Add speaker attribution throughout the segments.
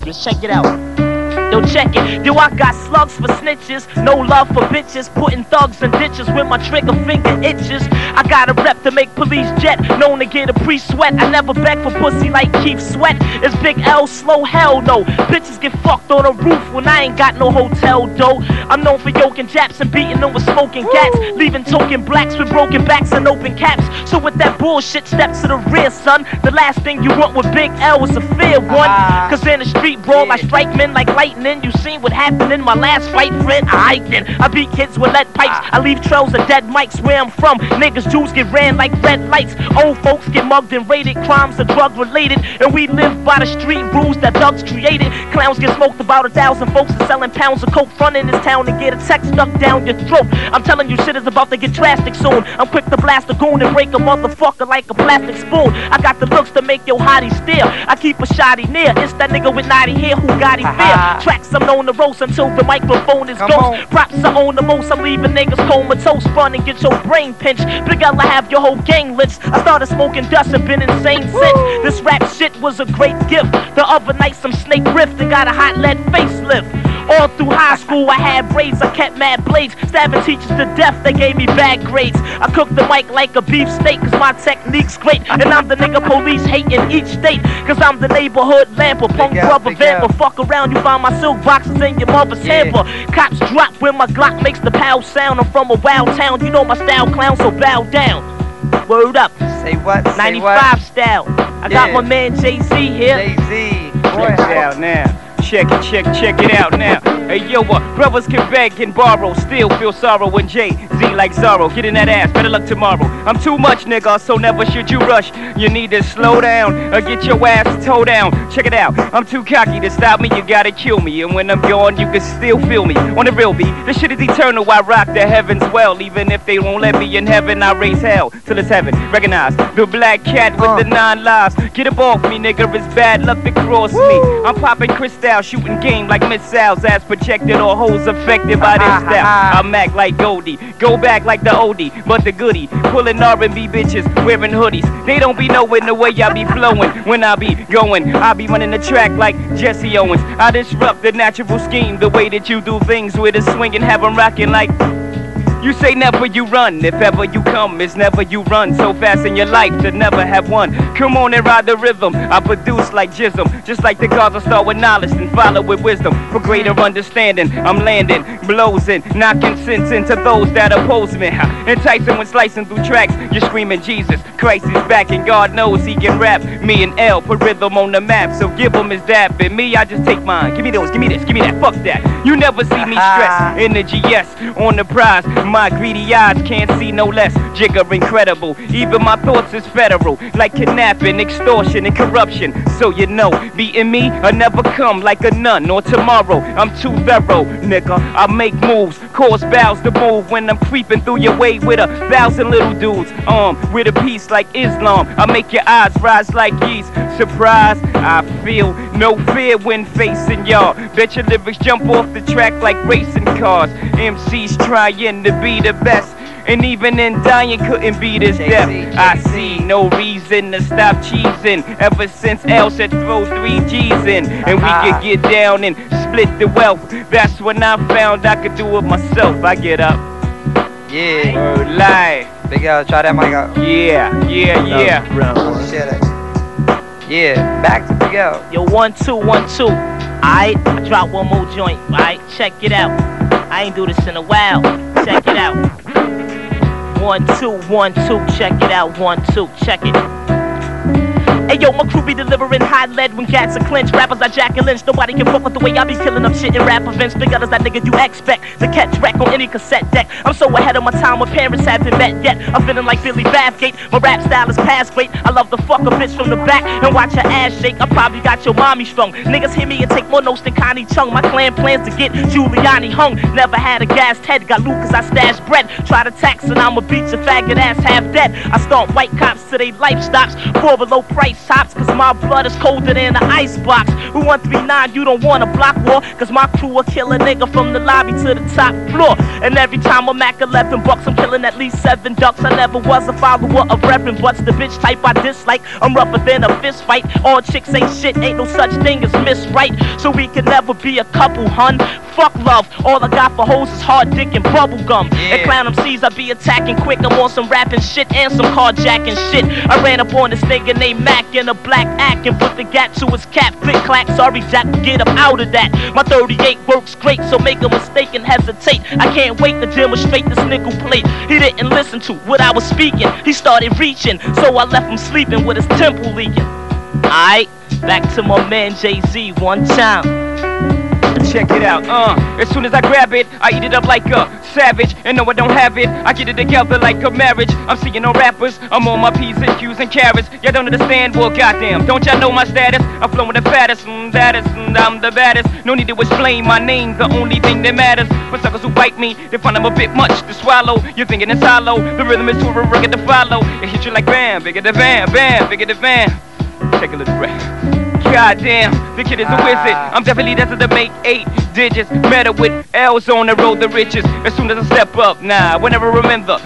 Speaker 1: Just check it out. Yo, check it. Yo, I got slugs for snitches, no love for bitches, putting thugs in ditches with my trigger finger itches. I got a rep to make police jet, known to get a pre-sweat. I never beg for pussy like Keith Sweat. It's Big L, slow hell no. Bitches get fucked on the roof when I ain't got no hotel dough. I'm known for yoking Japs and beating them with smoking cats, leaving token blacks with broken backs and open caps. So with that bullshit, step to the rear, son. The last thing you want with Big L is a fair one. Cause in the street brawl, I strike men like lightning. You seen what happened in my last fight, friend? I can. I beat kids with lead pipes. I leave trails of dead mics where I'm from. Niggas, Jews get ran like red lights. Old folks get mugged and raided. Crimes are drug related. And we live by the street rules that thugs created. Clowns get smoked, about 1,000 folks are selling pounds of coke. Front in this town to get a text stuck down your throat. I'm telling you, shit is about to get drastic soon. I'm quick to blast a goon and break a motherfucker like a plastic spoon. I got the looks to make your hottie stare. I keep a shotty near. It's that nigga with naughty hair who got him fear. Tracks I'm known to roast until the microphone is ghost. Props I own the most. I'm leaving niggas comatose. Run and get your brain pinched. Big L, I have your whole gang lynched. I started smoking dust and been insane since. This rap shit was a great gift. The other night some snake riffed and got a hot lead facelift. All through high school I had braids, I kept mad blades. Stabbing teachers to death, they gave me bad grades. I cooked the mic like a beef steak cause my technique's great. And I'm the nigga police hate in each state. Cause I'm the neighborhood lamper, punk brother vamper. Fuck around, you find my silk boxes in your mother's hamper. Cops drop when my Glock makes the pow sound. I'm from a wild town, you know my style, clown, so bow down. Word up.
Speaker 2: Say what?
Speaker 1: 95 style. I got my man Jay-Z here.
Speaker 2: Jay-Z.
Speaker 3: Check it out now. Check it out now. Hey yo, brothers can beg and borrow, still feel sorrow when Jay-Z like Zorro. Get in that ass, better luck tomorrow. I'm too much, nigga, so never should you rush. You need to slow down or get your ass toe down. Check it out, I'm too cocky to stop me, you gotta kill me. And when I'm gone, you can still feel me. On the real beat, this shit is eternal, I rock the heavens well. Even if they won't let me in heaven, I raise hell till it's heaven. Recognize the black cat with the 9 lives. Get up off me, nigga, it's bad luck to cross me. I'm popping crystal, shooting game like missiles. As projected or hoes affected by this style. I'm act like Goldie, go back like the oldie, but the goodie. Pulling R&B bitches, wearing hoodies. They don't be knowing the way I be flowing. When I be going, I be running the track like Jesse Owens. I disrupt the natural scheme, the way that you do things with a swing and have them rocking like... You say never you run, if ever you come, it's never you run. So fast in your life to never have one. Come on and ride the rhythm, I produce like Jism. Just like the gods, I start with knowledge and follow with wisdom. For greater understanding, I'm landing, blows in, knocking sense into those that oppose me. Enticing when slicing through tracks, you're screaming Jesus Christ is back and God knows he can rap. Me and L put rhythm on the map, so give him his dap. And me, I just take mine, give me those, give me this, give me that, fuck that. You never see me stress, energy yes, on the prize. My greedy eyes can't see no less. Jigger incredible, even my thoughts is federal. Like kidnapping, extortion, and corruption. So you know, beating me, I never come like a nun or tomorrow. I'm too thorough, nigga. I make moves, cause bows to move when I'm creeping through your way with 1,000 little dudes. With a piece like Islam, I make your eyes rise like yeast. Surprise, I feel no fear when facing y'all. Bet your lyrics jump off the track like racing cars. MCs trying to be the best, and even in dying couldn't beat his death. I see no reason to stop cheesing. Ever since L said throw 3 G's in, and we could get down and split the wealth. That's when I found I could do it myself. I get up.
Speaker 2: Yeah.
Speaker 3: Word life.
Speaker 2: Big L, try that mic out.
Speaker 3: Yeah.
Speaker 2: Share that. Yeah, back to Big L.
Speaker 1: Yo, 1 2 1 2. Alright, I drop one more joint. Alright, check it out. I ain't do this in a while. Check it out. 1 2 1 2. Check it out. 1 2. Check it. Hey yo, my crew be delivering high lead when cats are clinch. Rappers are Jack and Lynch, nobody can fuck with the way I be killing up shit in rap events. Big L is that nigga you expect to catch wreck on any cassette deck. I'm so ahead of my time, my parents haven't met yet. I'm feeling like Billy Bathgate, my rap style is past great. I love to fuck a bitch from the back and watch her ass shake. I probably got your mommy strung. Niggas hear me and take more notes than Connie Chung. My clan plans to get Giuliani hung. Never had a gassed head, got loot cause I stash bread. Try to tax and I'ma beat your faggot ass half dead. I stomp white cops till they life stops. For a low price, ice hops, cause my blood is colder than an ice box. With 139, you don't want a block war, cause my crew will kill a nigga from the lobby to the top floor. And every time I'm at 11 bucks, I'm killing at least 7 ducks. I never was a follower of Reverend Butts, the bitch type I dislike. I'm rougher than a fist fight. All chicks ain't shit, ain't no such thing as miss right. So we can never be a couple, hun. Fuck love, all I got for hoes is hard dick and bubble gum.
Speaker 2: Yeah.
Speaker 1: And clown MCs, I be attacking quick. I'm on some rapping shit and some carjacking shit. I ran up on this nigga named Mac in a black act and put the gap to his cap. Click clack, sorry Jack, get him out of that. My 38 works great, so make a mistake and hesitate. I can't wait to demonstrate this nickel plate. He didn't listen to what I was speaking. He started reaching, so I left him sleeping with his temple leaking. Alright, back to my man Jay-Z one time.
Speaker 3: Check it out, as soon as I grab it, I eat it up like a savage. And no, I don't have it, I get it together like a marriage. I'm seeing no rappers, I'm on my P's and Q's and carrots. Y'all don't understand, well goddamn, don't y'all know my status? I'm flowing the fattest, that is, I'm the baddest. No need to explain my name, the only thing that matters. For suckers who bite me, they find I'm a bit much to swallow. You're thinking it's hollow, the rhythm is too rugged to follow. It hits you like bam, bigger the van, bam, bigger the van. Take a little breath. Goddamn, the kid is a wizard. I'm definitely destined to make 8 digits. Matter with L's on the road, the riches. As soon as I step up, nah, whenever I remember,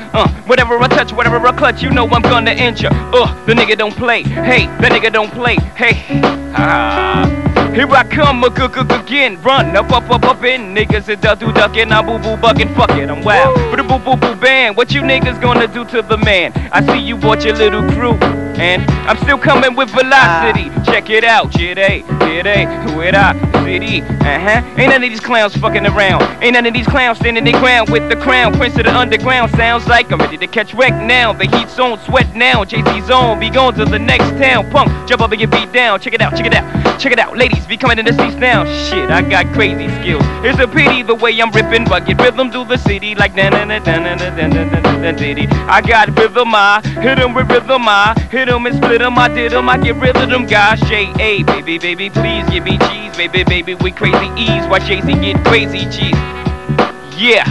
Speaker 3: whatever I touch, whatever I clutch, you know I'm gonna injure. The nigga don't play. Hey, the nigga don't play. Hey, here I come again. Run up in niggas and do ducking. I'm boo boo bucking. Fuck it, I'm wild. For the boo boo boo band, what you niggas gonna do to the man? I see you bought your little crew, and I'm still coming with velocity. Check it out, Jitty, with I city. Ain't none of these clowns fucking around. Ain't none of these clowns standing their ground with the crown. Prince of the underground sounds like I'm ready to catch wreck now. The heat's on, sweat now. Jay-Z's on, be going to the next town. Punk, jump up and get beat down. Check it out, check it out, check it out. Ladies, be coming in the seats now. Shit, I got crazy skills. It's a pity the way I'm ripping, but get rhythm through the city like na na na na na na na na. I got rhythm, I hit 'em with rhythm, I hit 'em and split 'em, I did 'em, I get rid of them guys. J.A. baby, baby, please give me cheese, baby, baby, with crazy ease. Watch Jay-Z get crazy cheese. Yeah.